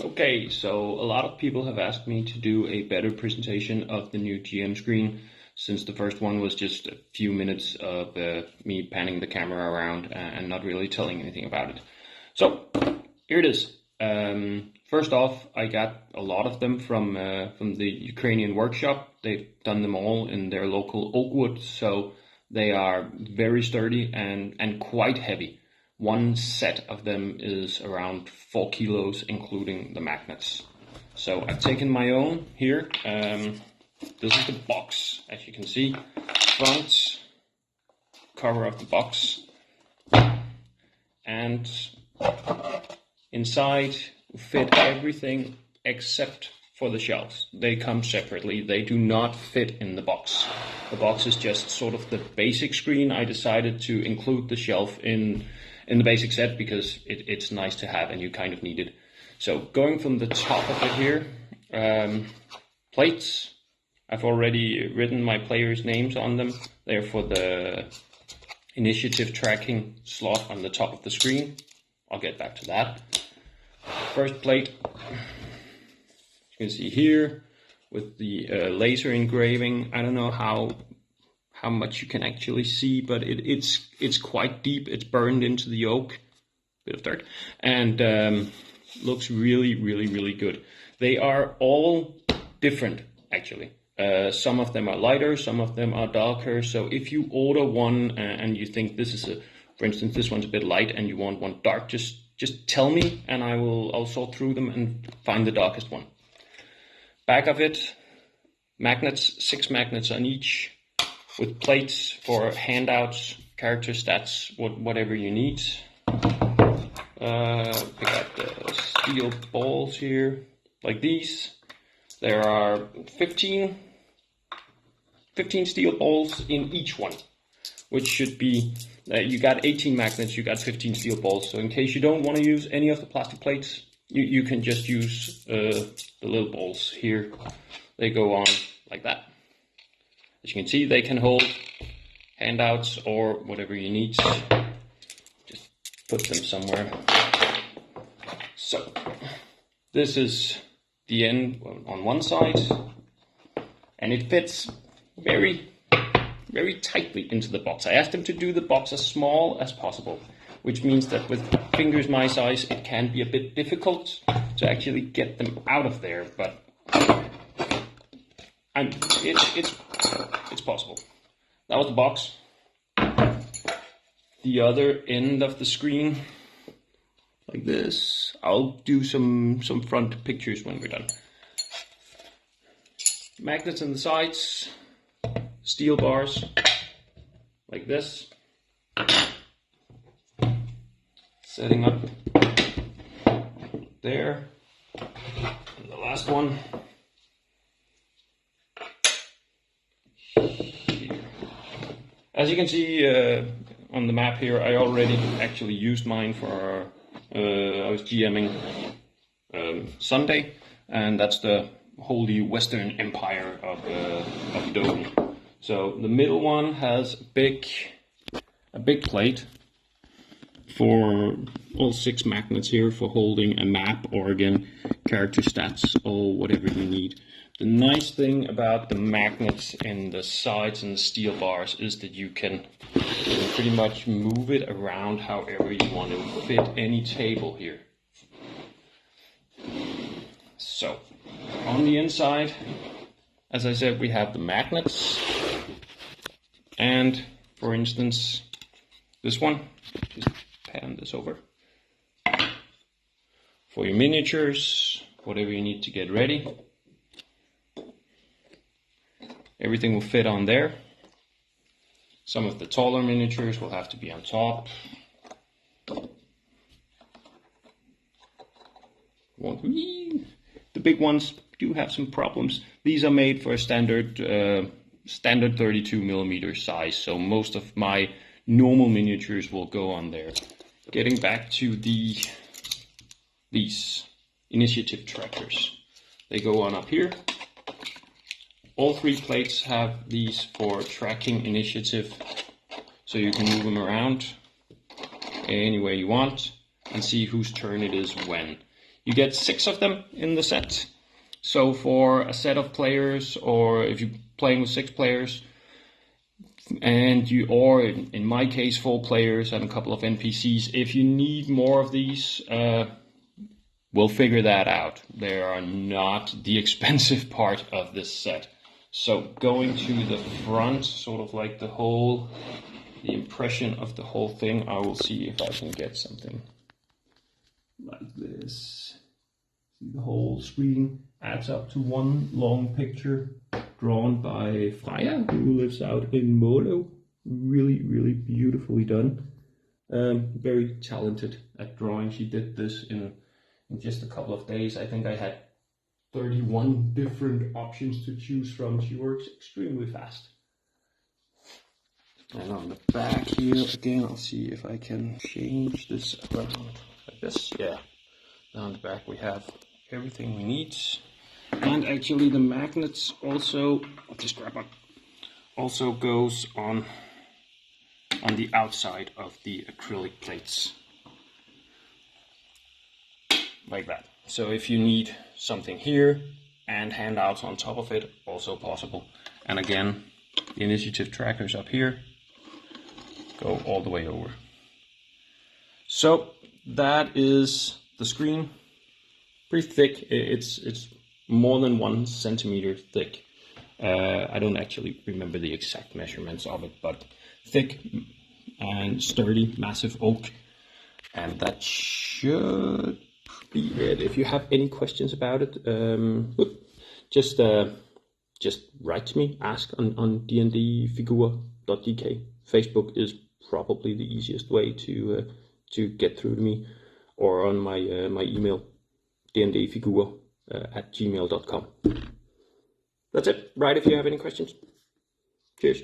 Okay, so a lot of people have asked me to do a better presentation of the new GM screen, since the first one was just a few minutes of me panning the camera around and not really telling anything about it. So here it is. First off, I got a lot of them from the Ukrainian workshop. They've done them all in their local oak wood, so they are very sturdy and quite heavy. One set of them is around 4 kilos, including the magnets. So I've taken my own here. This is the box, as you can see. Front cover of the box. And inside fit everything except for the shelves. They come separately. They do not fit in the box. The box is just sort of the basic screen. I decided to include the shelf in the basic set because it's nice to have and you kind of need it. So going from the top of it here, plates. I've already written my players' names on them. They're for the initiative tracking slot on the top of the screen. I'll get back to that. First plate, you can see here with the laser engraving. I don't know how much you can actually see, but it's quite deep. It's burned into the oak, bit of dirt, and looks really good. They are all different actually. Some of them are lighter, some of them are darker. So if you order one and you think this is for instance, this one's a bit light and you want one dark, just tell me and I'll sort through them and find the darkest one. Back of it, magnets, 6 magnets on each, with plates for handouts, character stats, whatever you need. Pick out the steel balls here, like these. There are 15 steel balls in each one, which should be, you got 18 magnets, you got 15 steel balls. So in case you don't want to use any of the plastic plates, you can just use the little balls here. They go on like that. As you can see, they can hold handouts or whatever you need. Just put them somewhere. So this is the end on one side, and it fits very tightly into the box. I asked them to do the box as small as possible, which means that with fingers my size, it can be a bit difficult to actually get them out of there, but it's possible. That was the box. The other end of the screen, like this. I'll do some front pictures when we're done. Magnets on the sides, steel bars, like this. Setting up there. And the last one. Here. As you can see on the map here, I already actually used mine for I was GMing Sunday, and that's the Holy Western Empire of Dogen. So the middle one has a big plate for all 6 magnets here for holding a map, or again character stats, or whatever you need. The nice thing about the magnets in the sides and the steel bars is that you can pretty much move it around however you want to fit any table here. So on the inside, as I said, we have the magnets, and for instance this one, just pan this over, for your miniatures, whatever you need to get ready. Everything will fit on there. Some of the taller miniatures will have to be on top. The big ones do have some problems. These are made for a standard 32mm size, so most of my normal miniatures will go on there. Getting back to these initiative trackers. They go on up here. All 3 plates have these for tracking initiative, so you can move them around any way you want and see whose turn it is when. You get 6 of them in the set. So for a set of players, or if you're playing with 6 players, and or in my case 4 players and a couple of NPCs, if you need more of these, we'll figure that out. They are not the expensive part of this set. So going to the front, sort of like the impression of the whole thing, I will see if I can get something like this. See, the whole screen adds up to one long picture drawn by Freya, who lives out in Molo. Really, really beautifully done. Very talented at drawing. She did this in just a couple of days. I think I had 31 different options to choose from. She works extremely fast. And on the back here, again, I'll see if I can change this around like this. Yeah. Down the back we have everything we need. And actually the magnets also, I'll just grab one, also goes on the outside of the acrylic plates. Like that. So if you need something here and handouts on top of it, also possible. And again, the initiative trackers up here go all the way over. So that is the screen. Pretty thick. It's more than 1 centimeter thick. I don't actually remember the exact measurements of it, but thick and sturdy, massive oak. And that should be it. If you have any questions about it, just write to me, ask on dndfigurer.dk. Facebook is probably the easiest way to get through to me, or on my email, dndfigurer@gmail.com. That's it. Write if you have any questions. Cheers.